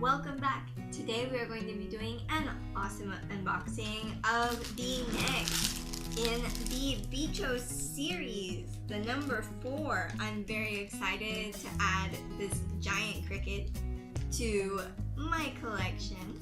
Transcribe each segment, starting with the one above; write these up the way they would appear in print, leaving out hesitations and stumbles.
welcome back. Today we are going to be doing an awesome unboxing of the next in the Bichos series, the number 4. I'm very excited to add this giant cricket to my collection.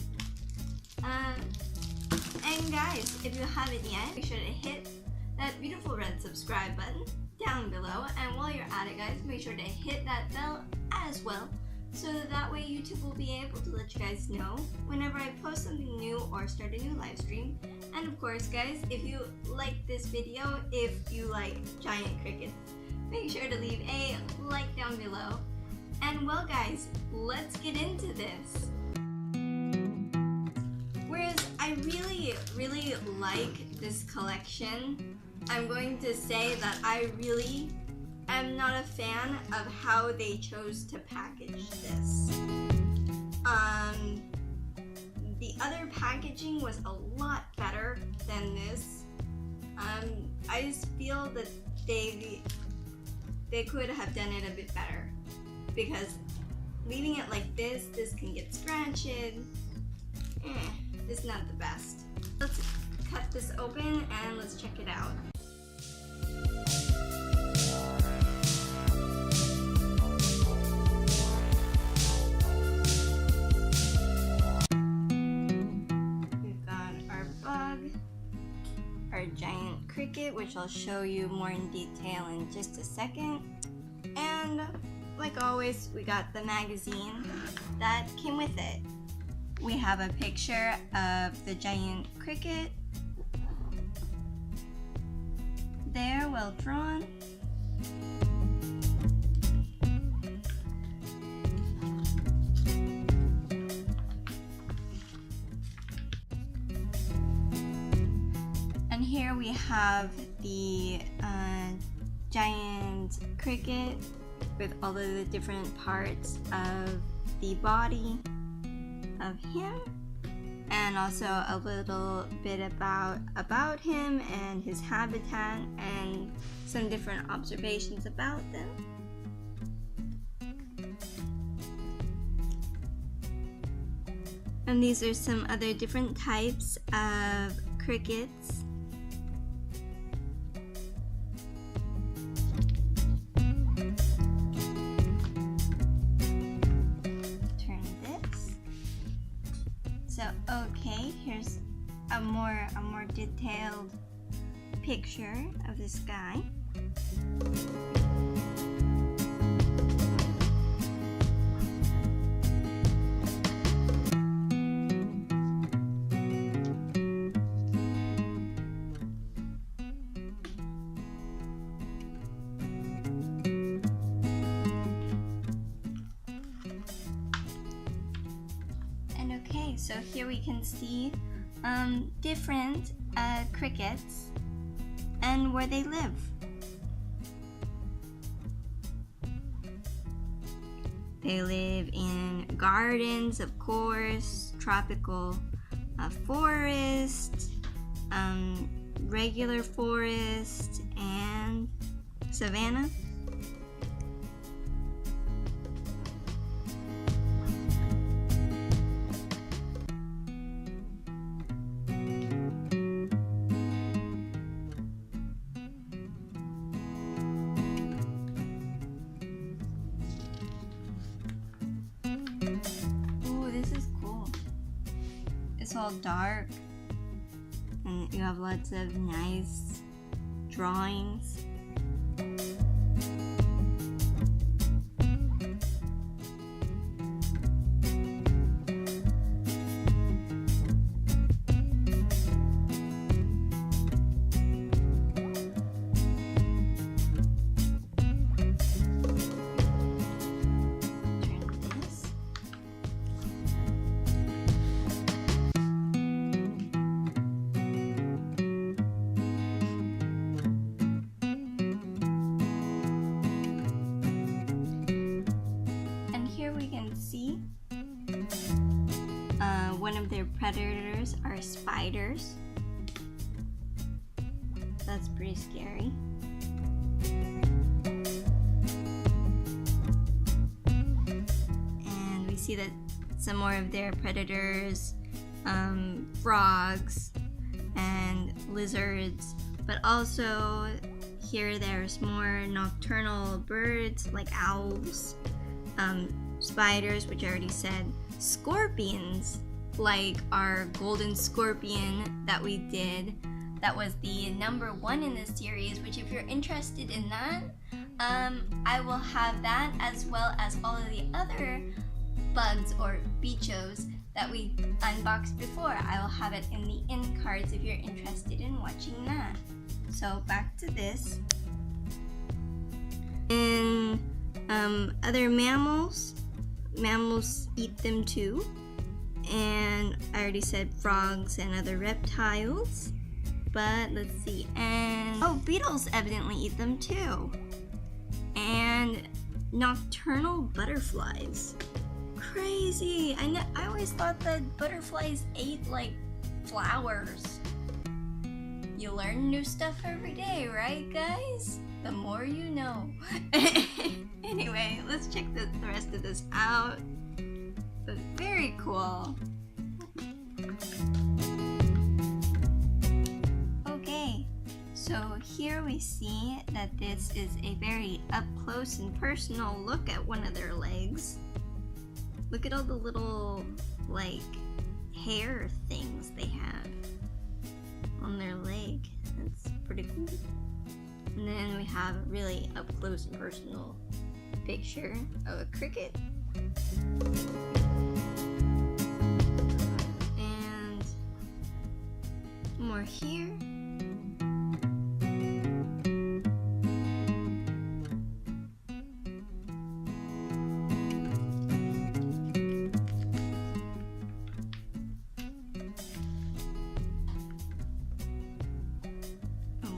And guys, if you haven't yet, make sure to hit that beautiful red subscribe button down below, and while you're at it guys, make sure to hit that bell as well, so that way YouTube will be able to let you guys know whenever I post something new or start a new live stream. And of course guys, if you like this video, if you like giant crickets, make sure to leave a like down below. And well guys, let's get into this. Whereas I really like this collection, I'm going to say that I really am not a fan of how they chose to package this. The other packaging was a lot better than this. I just feel that they could have done it a bit better, because leaving it like this can get scratched. It's not the best. Let's cut this open and let's check it out. Our giant cricket, which I'll show you more in detail in just a second. And like always, we got the magazine that came with it. We have a picture of the giant cricket there, well drawn. And here we have the giant cricket with all of the different parts of the body of him, and also a little bit about him and his habitat and some different observations about them. And these are some other different types of crickets. So okay, here's a more detailed picture of this guy. Okay, so here we can see different crickets and where they live. They live in gardens, of course, tropical forest, regular forest, and savanna. It's all dark, and you have lots of nice drawings. One of their predators are spiders. That's pretty scary. And we see that some more of their predators, frogs and lizards, but also here there's more nocturnal birds like owls, spiders, which I already said, scorpions like our golden scorpion that we did. That was the number 1 in this series, which if you're interested in that, I will have that as well as all of the other bugs or bichos that we unboxed before. I will have it in the end cards if you're interested in watching that. So back to this. And other mammals eat them too. And I already said frogs and other reptiles. But let's see, and beetles evidently eat them too. And nocturnal butterflies. Crazy! I always thought that butterflies ate like flowers. You learn new stuff every day, right guys? The more you know. Anyway, let's check the rest of this out. But very cool. Okay, so here we see that this is a very up close and personal look at one of their legs. Look at all the little like hair things they have on their leg. That's pretty cool. And then we have a really up close and personal picture of a cricket. And more here.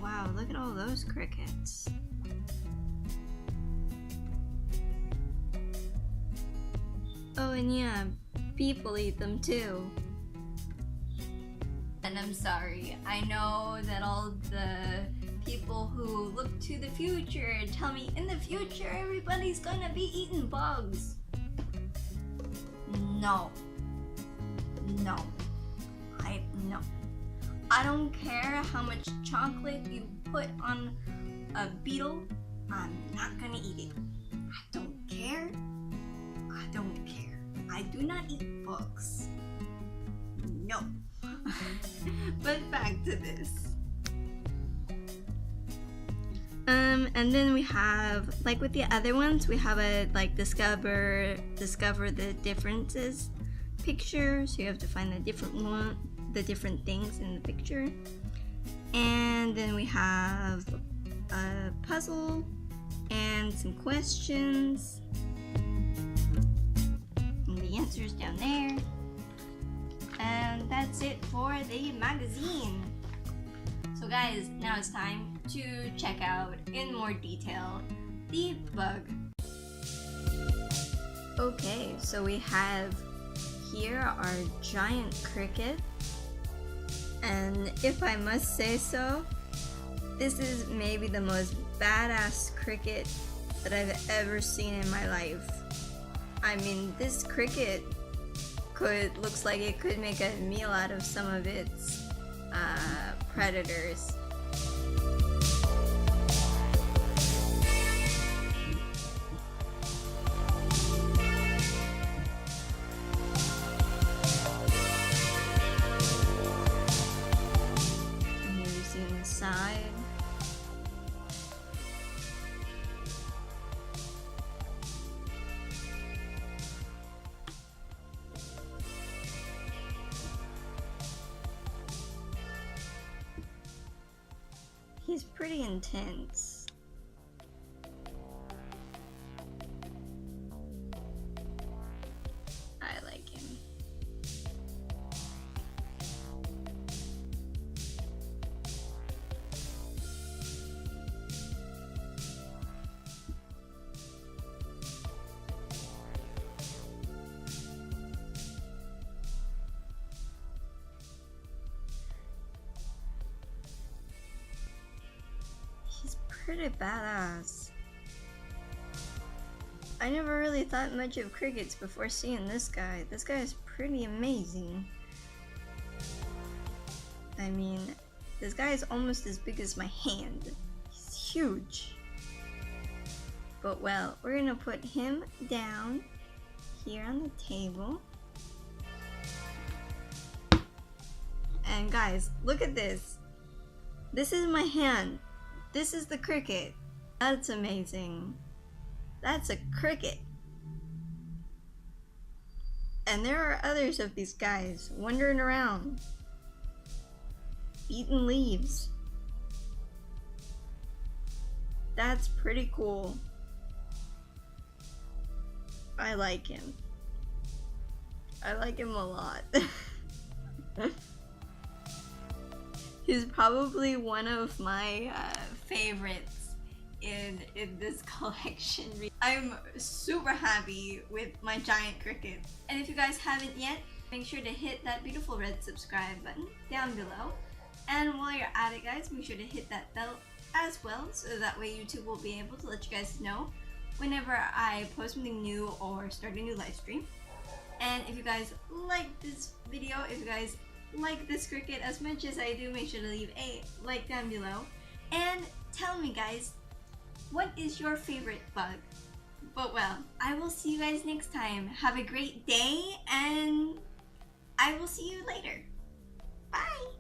Wow, look at all those crickets. Oh, and yeah, people eat them too. And I'm sorry, I know that all the people who look to the future tell me in the future everybody's gonna be eating bugs. No. I don't care how much chocolate you put on a beetle, I'm not gonna eat it. I don't care. I do not eat bugs. No. But back to this. And then we have, like with the other ones, we have a like discover the differences picture. So you have to find the different things in the picture. And then we have a puzzle and some questions. And the answers down there. And that's it for the magazine. So guys, now it's time to check out in more detail the bug. Okay, so we have here our giant cricket. And if I must say so, this is maybe the most badass cricket that I've ever seen in my life. I mean, this cricket looks like it could make a meal out of some of its predators. And here you see inside. He's pretty intense. I like him. He's pretty badass. I never really thought much of crickets before seeing this guy. This guy is pretty amazing. I mean, this guy is almost as big as my hand. He's huge. But well, we're gonna put him down here on the table. And guys, look at this. This is my hand. This is the cricket. That's amazing. That's a cricket. And there are others of these guys wandering around, eating leaves. That's pretty cool. I like him. I like him a lot. He's probably one of my favorites in this collection. I'm super happy with my giant crickets. And if you guys haven't yet, make sure to hit that beautiful red subscribe button down below. And while you're at it, guys, make sure to hit that bell as well, so that way YouTube will be able to let you guys know whenever I post something new or start a new live stream. And if you guys like this video, if you guys like this cricket as much as I do, make sure to leave a like down below. And tell me, guys, what is your favorite bug? But well, I will see you guys next time. Have a great day, and I will see you later. Bye!